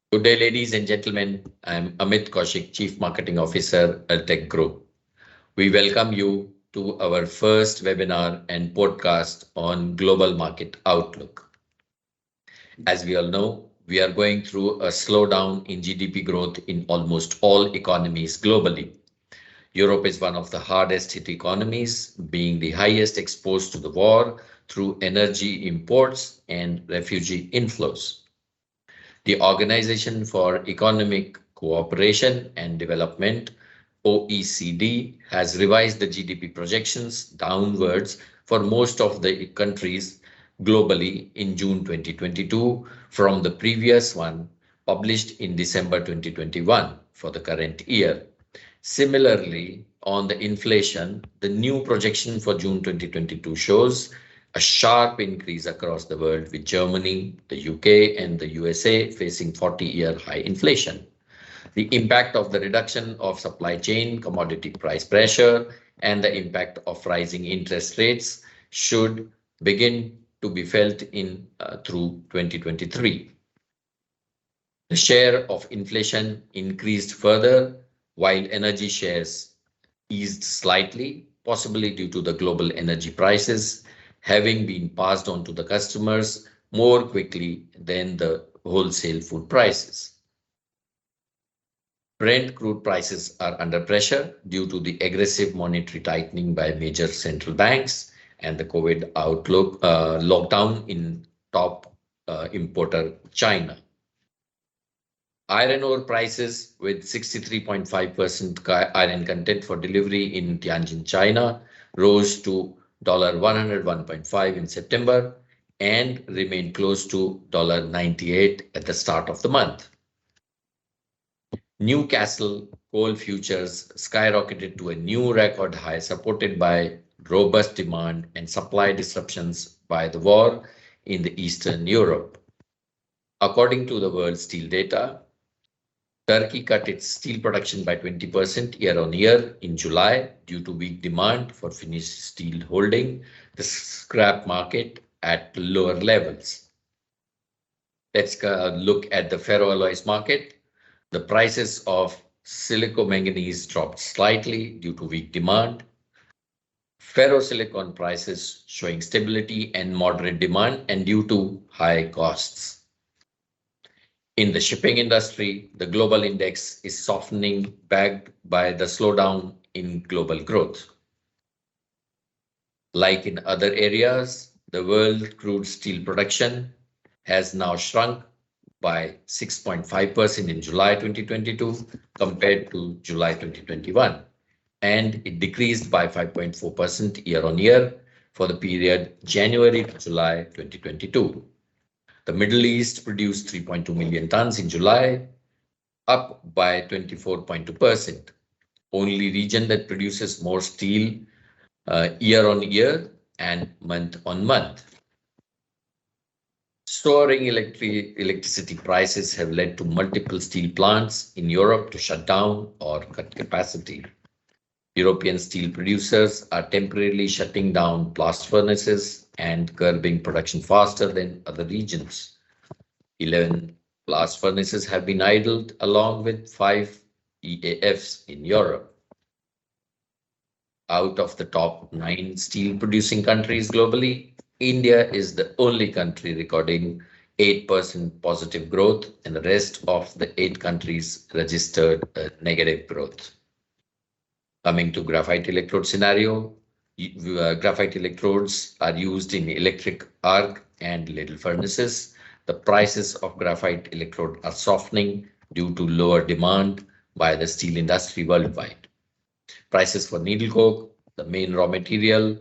Good day, ladies and gentlemen. I'm Amit Kaushik, Chief Marketing Officer at Tech Group. We welcome you to our first webinar and podcast on global market outlook. As we all know, we are going through a slowdown in GDP growth in almost all economies globally. Europe is one of the hardest hit economies, being the highest exposed to the war through energy imports and refugee inflows. The Organization for Economic Cooperation and Development, OECD, has revised the GDP projections downwards for most of the countries globally in June 2022 from the previous one published in December 2021 for the current year. Similarly, on the inflation, the new projection for June 2022 shows a sharp increase across the world, with Germany, the UK, and the USA facing 40-year high inflation. The impact of the reduction of supply chain, commodity price pressure, and the impact of rising interest rates should begin to be felt in through 2023. The share of inflation increased further, while energy shares eased slightly, possibly due to the global energy prices having been passed on to the customers more quickly than the wholesale food prices. Brent crude prices are under pressure due to the aggressive monetary tightening by major central banks and the COVID outlook lockdown in top importer China. Iron ore prices with 63.5% iron content for delivery in Tianjin, China, rose to $101.5 in September and remained close to $98 at the start of the month. Newcastle coal futures skyrocketed to a new record high, supported by robust demand and supply disruptions by the war in the Eastern Europe. According to the World Steel data, Turkey cut its steel production by 20% year-on-year in July due to weak demand for finished steel, holding the scrap market at lower levels. Let's look at the ferroalloys market. The prices of silicomanganese dropped slightly due to weak demand. Ferrosilicon prices showing stability and moderate demand and due to high costs. In the shipping industry, the global index is softening, backed by the slowdown in global growth. Like in other areas, the world crude steel production has now shrunk by 6.5% in July 2022 compared to July 2021, and it decreased by 5.4% year-on-year for the period January to July 2022. The Middle East produced 3.2 million tons in July, up by 24.2%. Only region that produces more steel year-on-year and month-on-month. Soaring electricity prices have led to multiple steel plants in Europe to shut down or cut capacity. European steel producers are temporarily shutting down blast furnaces and curbing production faster than other regions. 11 blast furnaces have been idled along with 5 EAFs in Europe. Out of the top 9 steel producing countries globally, India is the only country recording 8% positive growth, and the rest of the 8 countries registered a negative growth. Coming to graphite electrode scenario, graphite electrodes are used in electric arc and ladle furnaces. The prices of graphite electrode are softening due to lower demand by the steel industry worldwide. Prices for needle coke, the main raw material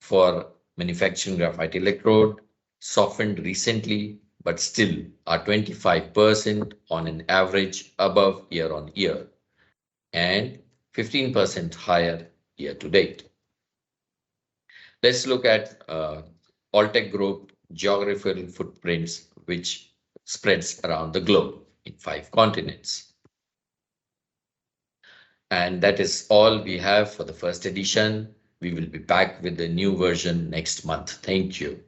for manufacturing graphite electrode, softened recently, but still are 25% on an average above year-on-year and 15% higher year to date. Let's look at Alltech Group geographical footprints, which spreads around the globe in 5 continents. And that is all we have for the first edition. We will be back with the new version next month. Thank you.